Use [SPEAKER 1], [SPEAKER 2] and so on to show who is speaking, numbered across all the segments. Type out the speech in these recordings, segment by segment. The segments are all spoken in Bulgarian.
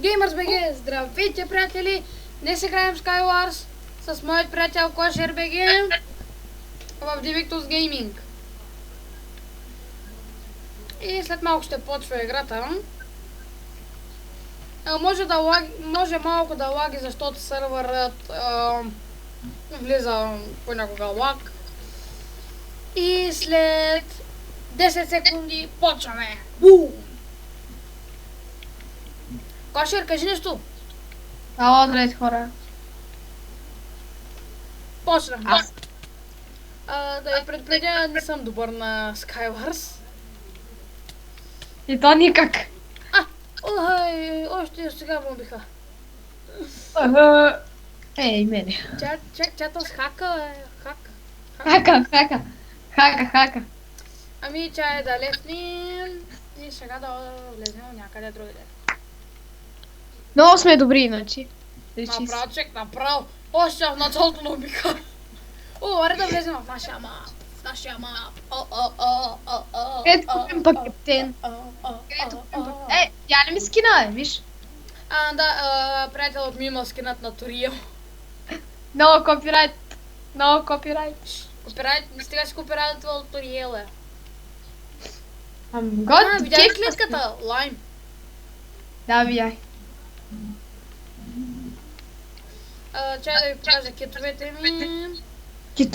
[SPEAKER 1] Gamers BG, здравейте приятели! Днес играем Skywars с моят приятел Кошер BG в Divictus Gaming. И след малко ще почва играта. Може малко да лаги, защото сървърът влиза понякога лаг. И след 10 секунди почваме. Бум! Кошер, кажи нещо.
[SPEAKER 2] Ало, здравейте хора.
[SPEAKER 1] Почнахме. Да ви предупредя, не съм добър на Skywars.
[SPEAKER 2] И то никак.
[SPEAKER 1] Още сега ме убиха.
[SPEAKER 2] Ей, мене.
[SPEAKER 1] Чата с хака, хак.
[SPEAKER 2] Хака.
[SPEAKER 1] Ами, чай да леснем и сега да влезем някъде другаде.
[SPEAKER 2] Много сме добри, иначе.
[SPEAKER 1] Направо, чек, направо. Още в началото на убиха. Аре да влезем в нашия мап.
[SPEAKER 2] Където купим пък каптен. Тя не ми скина, виж.
[SPEAKER 1] Да, приятелът ми има скинат на Туриел.
[SPEAKER 2] Много копирайт.
[SPEAKER 1] Копирайт, не стига си копирайт от Туриел е.
[SPEAKER 2] Видях
[SPEAKER 1] ли клетката? Лайм.
[SPEAKER 2] Да, видях.
[SPEAKER 1] Чай да ви покажа китовете ми.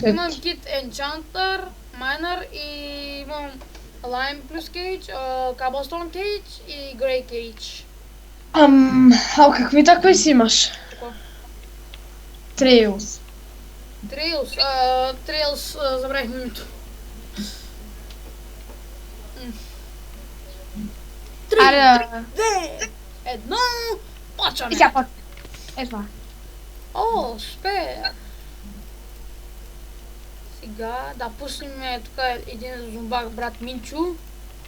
[SPEAKER 1] Имам кит Enchanter, Miner и имам Lime плюс кейдж, Cobblestone кейдж и Grey кейдж.
[SPEAKER 2] Какви такви си имаш?
[SPEAKER 1] Какво?
[SPEAKER 2] Трейлс.
[SPEAKER 1] Трейлс, забравих името. 3, 2, 1, почваме!
[SPEAKER 2] И сега почваме. Това.
[SPEAKER 1] Успех! Сега да пуснем тук един зомбак, брат Минчо.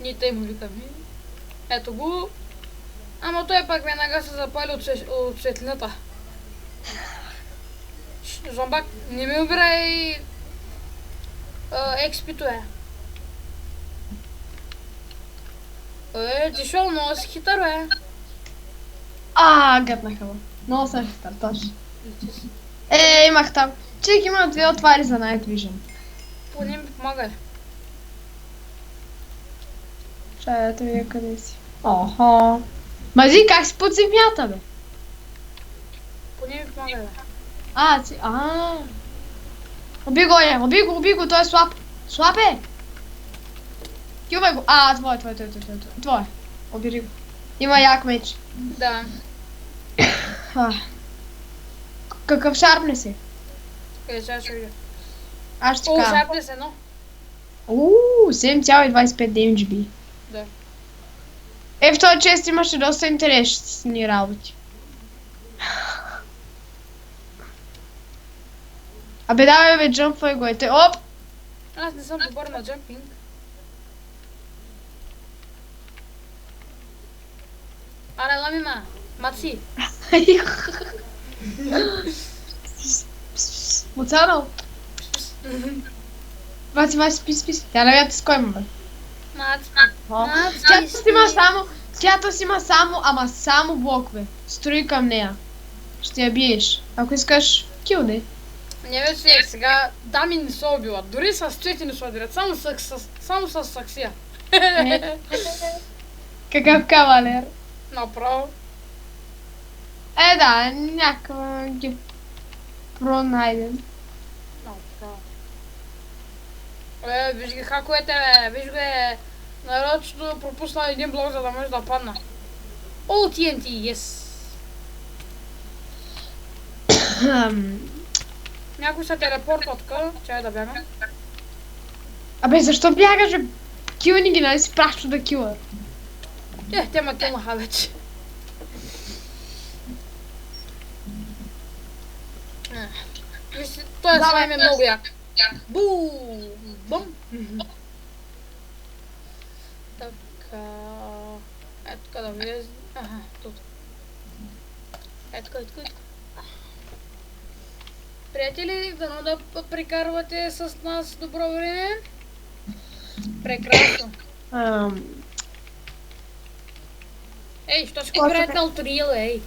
[SPEAKER 1] Ние тъй му викаме. Ето го. Ама той пак веднага се запали от светлината. Зомбак, не ми убирай експито е. Ти шо, много си хитър, бе.
[SPEAKER 2] Гътнаха го. Много съм хитър, точно. Имах там. Чек, има 2 отвари за Night Vision.
[SPEAKER 1] Поне ми помагай.
[SPEAKER 2] Чай, да видя къде си. Охо. Мази, как си под земята, бе?
[SPEAKER 1] Поне ми помагай, бе.
[SPEAKER 2] Уби го, той е слаб. Слаб е! Килвай го. Твой. Убери го. Има як меч.
[SPEAKER 1] Да.
[SPEAKER 2] Какъв шарпне си?
[SPEAKER 1] Къде сега ще видя?
[SPEAKER 2] Аз ще кажа.
[SPEAKER 1] Шарпне се, но.
[SPEAKER 2] 7,25 DMGB.
[SPEAKER 1] Да.
[SPEAKER 2] В този чест имаше доста интересни работи. Давай бе, джъмпвай го, Оп!
[SPEAKER 1] Аз не съм добър на джъмпинг. Аре, лами ма. Маци.
[SPEAKER 2] Моцано. Васи, спи. Тя навията с кой има, бе? Тята си има само блокове. Строи към нея. Ще я биеш. Ако искаш, килни.
[SPEAKER 1] Не вече сега дами не са убила. Дори с цвети не са убират. Само с саксия.
[SPEAKER 2] Какъв кавалер.
[SPEAKER 1] Направо.
[SPEAKER 2] Да, някаква ги пронайдем.
[SPEAKER 1] Направо. Виж ги хаковете, бе. Виж бе. Нарочно пропусна един блок, за да може да падна. TNT, yes. Някой се телепорта тук, чай да бягам.
[SPEAKER 2] Защо бягаш, бе? Килни ги, нали си пращо да кила?
[SPEAKER 1] Те ма килнаха вече. Той слайм е много як. Бум! Така... тук да влезе... Тут. Тук. Приятели, дано да прекарвате с нас добро време. Прекрасно. Ей, що си копирайтел Трил, ей?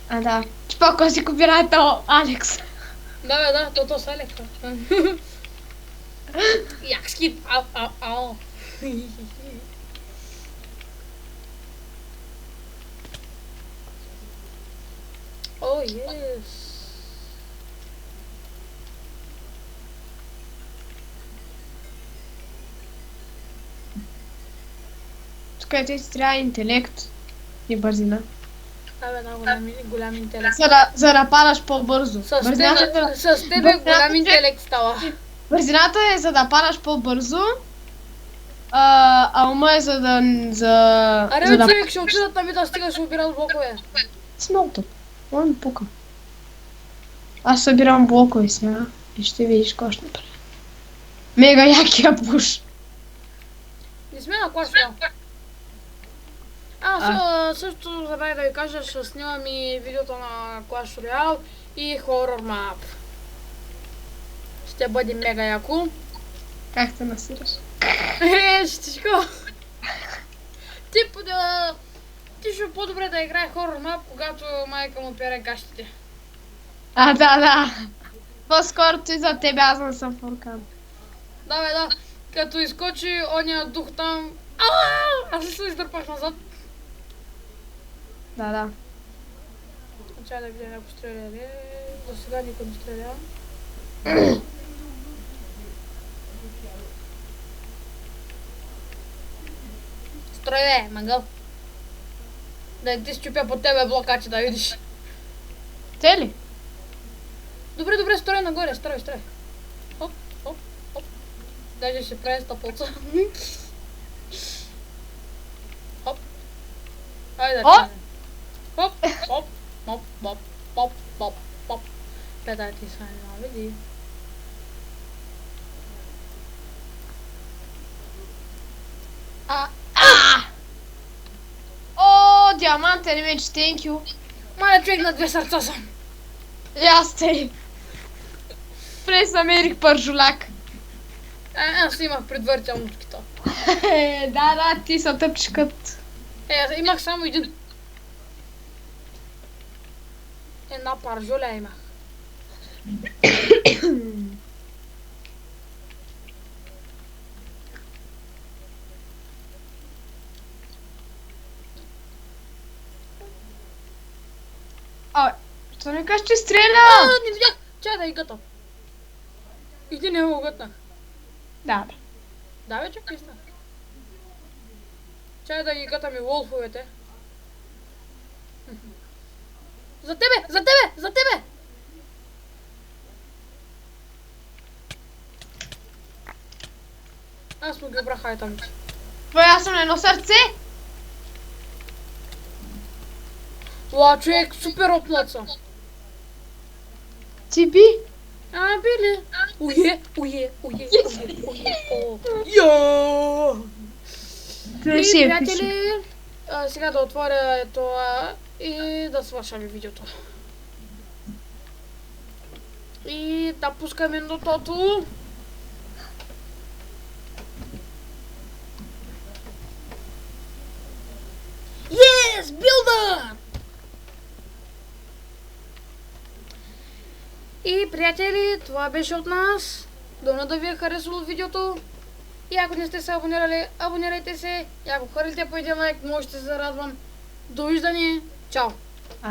[SPEAKER 2] А, да. Споко си копирайтел Алекс.
[SPEAKER 1] Да, то са леко. Jak skip, au. Oh yes.
[SPEAKER 2] Тук ти трябва интелект и бързина.
[SPEAKER 1] Абе, да, голям интелект.
[SPEAKER 2] За да падаш по-бързо.
[SPEAKER 1] С тебе голям интелект става.
[SPEAKER 2] Бързината е за да падаш по-бързо, а ума е за да...
[SPEAKER 1] Аре, човек, ще отидат на ми да стига, ще обират блокове.
[SPEAKER 2] Смолто. Това ми пука. Аз събирам блокове сега и ще видиш какво ще направя. Мега якия пуш.
[SPEAKER 1] Не сме на Clash Royale. Също забравих да ви кажа, ще снимам и видеото на Clash Royale и Horror Map. Ще бъде мега яко.
[SPEAKER 2] Как те насираш?
[SPEAKER 1] Щичко. Ти ще по-добре да играе Horror Map, когато майка му пере гащите.
[SPEAKER 2] Да. По-скоро ти за тебе, аз не съм фуркан.
[SPEAKER 1] Да. Като изкочи ония дух там... Аз се издърпах назад.
[SPEAKER 2] Да.
[SPEAKER 1] Чай да видя някой стреля. За сега никой не стреля. Строй бе, мангъл. Да ти счупя под тебе блокачи да видиш.
[SPEAKER 2] Цели?
[SPEAKER 1] Добре, строй нагоре, строй. Хоп. Даже ще прави стъпълца. Хоп. Хайде да чане. Хоп. Петай ти са една, види.
[SPEAKER 2] О, диамантен меч, thank you.
[SPEAKER 1] Мале човек на 2 сърца съм.
[SPEAKER 2] И аз те. През намерих пържуляк.
[SPEAKER 1] Аз имах предварително такива.
[SPEAKER 2] Да, ти са тъпчкът.
[SPEAKER 1] Аз имах само един. Една паржуля имах.
[SPEAKER 2] Що не кажеш, че стреля?
[SPEAKER 1] Не видях! Чай да и гътам. И ти не го гътнах.
[SPEAKER 2] Да.
[SPEAKER 1] Да бе, че писна. Чай да ги гътам и волфовете. За тебе! Аз му ги обрах айтамите.
[SPEAKER 2] Аз съм на едно сърце.
[SPEAKER 1] Ла, човек, супер опнат съм.
[SPEAKER 2] Ти би?
[SPEAKER 1] Били. Уе. Йооо! И, приятели, сега да отворя това и да свършаме видеото. И да пускаме нотото. Yes, builder! И, приятели, това беше от нас. Дано да ви е харесало видеото. И ако не сте се абонирали, абонирайте се. И ако хвърлите по един лайк, може да се зарадвам. Довиждане. Чао!